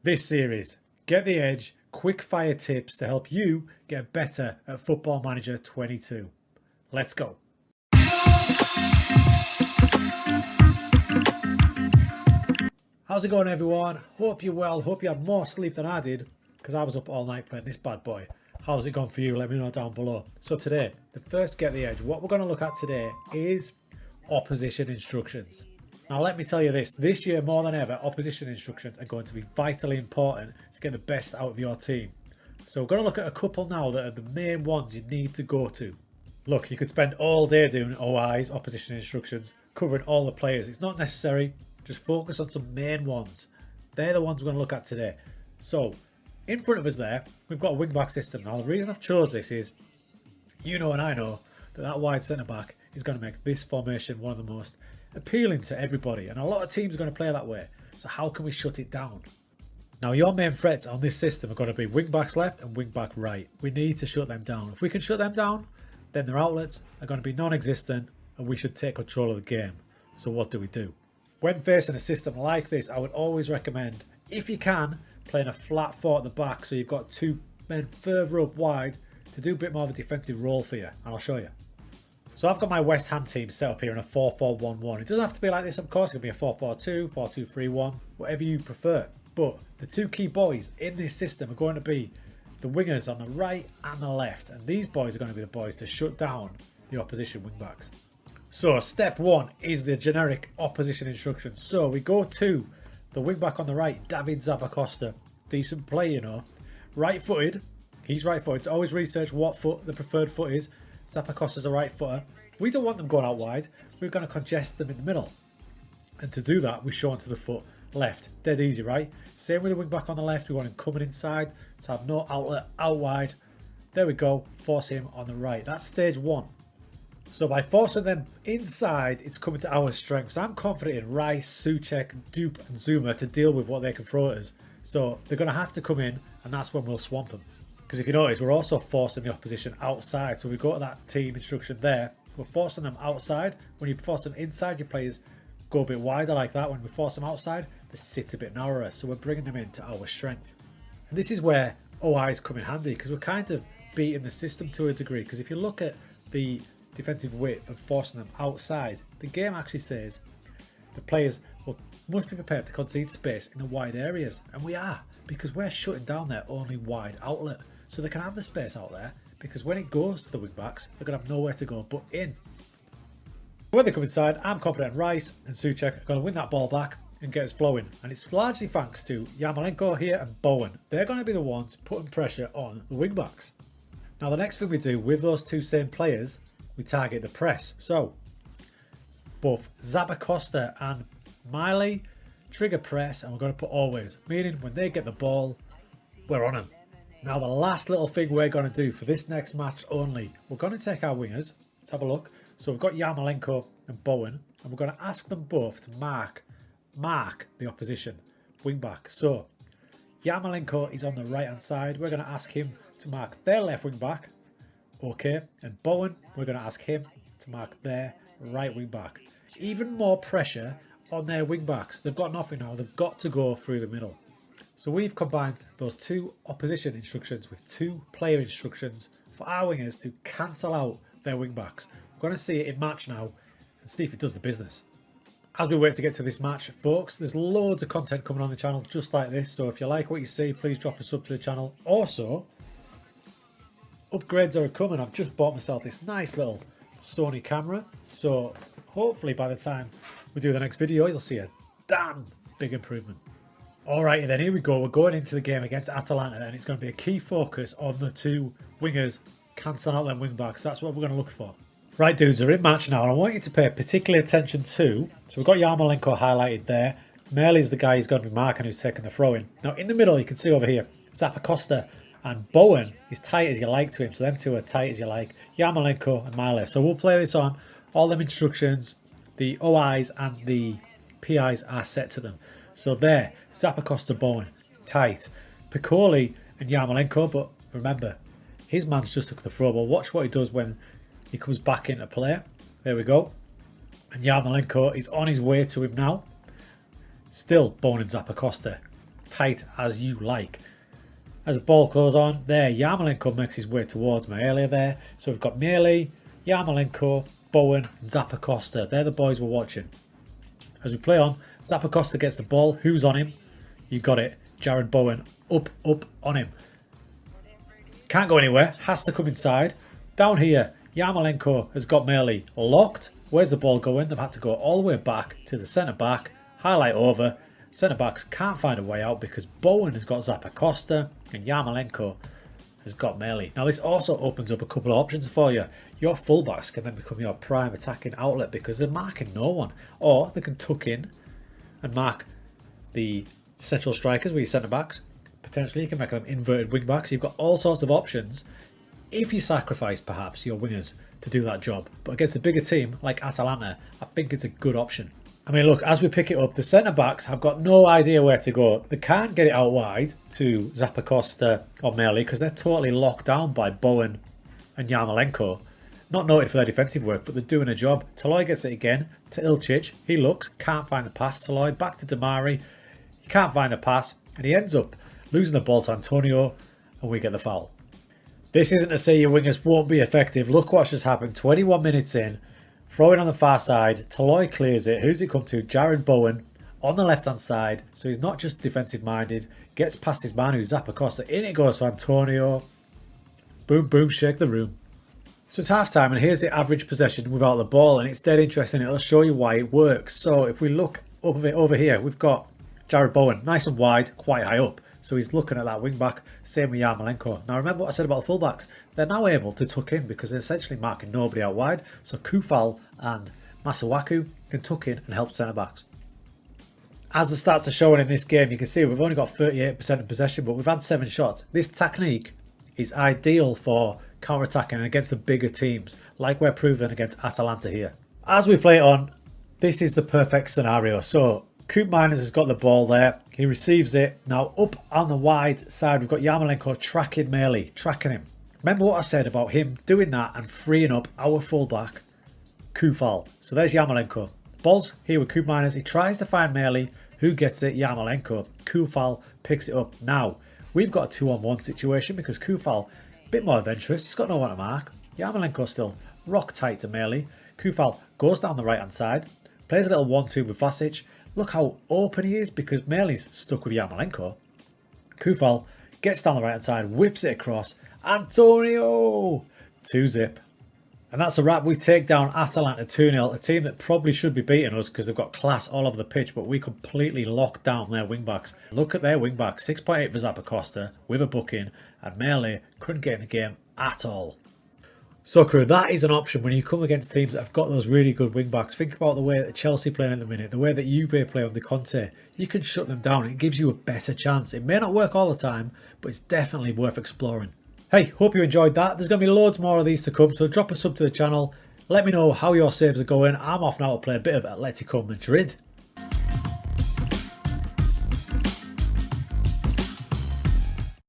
This series, Get the Edge, quick-fire tips to help you get better at Football Manager 22. Let's go. How's it going, everyone? Hope you're well. Hope you had more sleep than I did, because I was up all night playing this bad boy. How's it gone for you? Let me know down below. So today, the first Get the Edge, what we're going to look at today is opposition instructions. Now let me tell you this year more than ever, opposition instructions are going to be vitally important to get the best out of your team. So we're going to look at a couple now that are the main ones you need to go to. Look, you could spend all day doing OIs, opposition instructions, covering all the players. It's not necessary, just focus on some main ones. They're the ones we're going to look at today. So in front of us there, we've got a wing-back system. Now the reason I've chose this is, you know and I know, that wide centre-back is going to make this formation one of the most appealing to everybody, and a lot of teams are going to play that way. So how can we shut it down? Now your main threats on this system are going to be wing backs left and wing back right. We need to shut them down. If we can shut them down, then their outlets are going to be non-existent and we should take control of the game. So what do we do? When facing a system like this, I would always recommend, if you can, playing a flat four at the back so you've got two men further up wide to do a bit more of a defensive role for you, and I'll show you. So I've got my West Ham team set up here in a 4-4-1-1. It doesn't have to be like this, of course. It could be a 4-4-2, 4-2-3-1, whatever you prefer. But the two key boys in this system are going to be the wingers on the right and the left. And these boys are going to be the boys to shut down the opposition wingbacks. So step one is the generic opposition instructions. So we go to the wingback on the right, David Zappacosta. Decent play, you know. Right-footed. He's right-footed. So always research what foot the preferred foot is. Zappacosta's a right footer. We don't want them going out wide. We're going to congest them in the middle. And to do that, we show onto the foot left. Dead easy, right? Same with the wing back on the left. We want him coming inside to have no outlet out wide. There we go. Force him on the right. That's stage one. So by forcing them inside, it's coming to our strengths. I'm confident in Rice, Souček, Dupe and Zuma to deal with what they can throw at us. So they're going to have to come in, and that's when we'll swamp them. Because if you notice, we're also forcing the opposition outside. So we go to that team instruction there. We're forcing them outside. When you force them inside, your players go a bit wider like that. When we force them outside, they sit a bit narrower. So we're bringing them into our strength. And this is where OIs come in handy, because we're kind of beating the system to a degree. Because if you look at the defensive width and forcing them outside, the game actually says the players must be prepared to concede space in the wide areas. And we are, because we're shutting down their only wide outlet. So they can have the space out there, because when it goes to the wing backs, they're going to have nowhere to go but in. When they come inside, I'm confident Rice and Souček are going to win that ball back and get us flowing. And it's largely thanks to Yarmolenko here and Bowen. They're going to be the ones putting pressure on the wing backs. Now the next thing we do with those two same players, we target the press. So both Zappacosta and Miley trigger press, and we're going to put always, meaning when they get the ball, we're on them. Now the last little thing we're going to do for this next match only, we're going to take our wingers. Let's have a look. So we've got Yarmolenko and Bowen, and we're going to ask them both to mark the opposition wing back. So Yarmolenko is on the right hand side. We're going to ask him to mark their left wing back. Okay. And Bowen, we're going to ask him to mark their right wing back. Even more pressure on their wing backs. They've got nothing now. They've got to go through the middle. So we've combined those two opposition instructions with two player instructions for our wingers to cancel out their wing backs. We're going to see it in match now and see if it does the business. As we wait to get to this match, folks, there's loads of content coming on the channel just like this. So if you like what you see, please drop a sub to the channel. Also, upgrades are coming. I've just bought myself this nice little Sony camera. So hopefully by the time we do the next video, you'll see a damn big improvement. Alrighty then, here we go. We're going into the game against Atalanta, and it's going to be a key focus on the two wingers cancelling out them wing backs. That's what we're going to look for. Right dudes, we're in match now, and I want you to pay particular attention to, so we've got Yarmolenko highlighted there. Merley's the guy who's going to be marking, who's taking the throw in. Now in the middle, you can see over here, Zappacosta and Bowen is tight as you like to him. So them two are tight as you like. Yarmolenko and Miley. So we'll play this on. All them instructions, the OIs and the PIs are set to them. So there, Zappacosta, Bowen, tight. Piccoli and Yarmolenko, but remember, his man's just took the throw ball. Watch what he does when he comes back into play. There we go. And Yarmolenko is on his way to him now. Still Bowen and Zappacosta tight as you like. As the ball goes on, there, Yarmolenko makes his way towards Melee there. So we've got Melee, Yarmolenko, Bowen, and Zappacosta. They're the boys we're watching. As we play on, Zappacosta gets the ball. Who's on him? You got it. Jared Bowen up on him. Can't go anywhere. Has to come inside. Down here, Yarmolenko has got Melee locked. Where's the ball going? They've had to go all the way back to the centre back. Highlight over. Centre backs can't find a way out because Bowen has got Zappacosta and Yarmolenko has got Melee. Now this also opens up a couple of options for you. Your fullbacks can then become your prime attacking outlet because they're marking no one. Or they can tuck in and mark the central strikers with your centre backs. Potentially you can make them inverted wing backs. You've got all sorts of options if you sacrifice perhaps your wingers to do that job. But against a bigger team like Atalanta, I think it's a good option. I mean, look, as we pick it up, the centre-backs have got no idea where to go. They can't get it out wide to Zappacosta or Melee because they're totally locked down by Bowen and Yarmolenko. Not noted for their defensive work, but they're doing a job. Taloy gets it again to Ilcic. He looks, can't find the pass. Taloy back to Damari. He can't find a pass, and he ends up losing the ball to Antonio, and we get the foul. This isn't to say your wingers won't be effective. Look what's just happened. 21 minutes in. Throwing on the far side, Taloy clears it. Who's it come to? Jared Bowen on the left-hand side. So he's not just defensive-minded. Gets past his man who's Zappacosta. In it goes to Antonio. Boom, boom, shake the room. So it's half-time and here's the average possession without the ball. And it's dead interesting. It'll show you why it works. So if we look over here, we've got Jared Bowen. Nice and wide, quite high up. So he's looking at that wing-back. Same with Yarmolenko. Now remember what I said about the full-backs. They're now able to tuck in because they're essentially marking nobody out wide. So Kufal and Masuaku can tuck in and help centre-backs. As the stats are showing in this game, you can see we've only got 38% of possession, but we've had 7 shots. This technique is ideal for counter-attacking against the bigger teams, like we're proving against Atalanta here. As we play it on, this is the perfect scenario. So Coop Miners has got the ball there. He receives it. Now up on the wide side, we've got Yarmolenko tracking Melee, tracking him. Remember what I said about him doing that and freeing up our fullback, Kufal. So there's Yarmolenko. Ball's here with Coop Miners. He tries to find Melee. Who gets it? Yarmolenko. Kufal picks it up. Now, we've got a 2-on-1 situation because Kufal, a bit more adventurous. He's got no one to mark. Yarmolenko still rock tight to Melee. Kufal goes down the right-hand side. Plays a little 1-2 with Vlasic. Look how open he is because Melee's stuck with Yarmolenko. Kufal gets down the right hand side, whips it across. Antonio! 2-zip. And that's a wrap. We take down Atalanta 2-0, a team that probably should be beating us because they've got class all over the pitch, but we completely locked down their wing-backs. Look at their wing-backs, 6.8 for Zappacosta with a booking, and Melee couldn't get in the game at all. So crew, that is an option when you come against teams that have got those really good wing backs. Think about the way that Chelsea play in the minute, the way that Juve play under Conte. You can shut them down. It gives you a better chance. It may not work all the time, but it's definitely worth exploring. Hey, hope you enjoyed that. There's going to be loads more of these to come, so drop a sub to the channel. Let me know how your saves are going. I'm off now to play a bit of Atletico Madrid.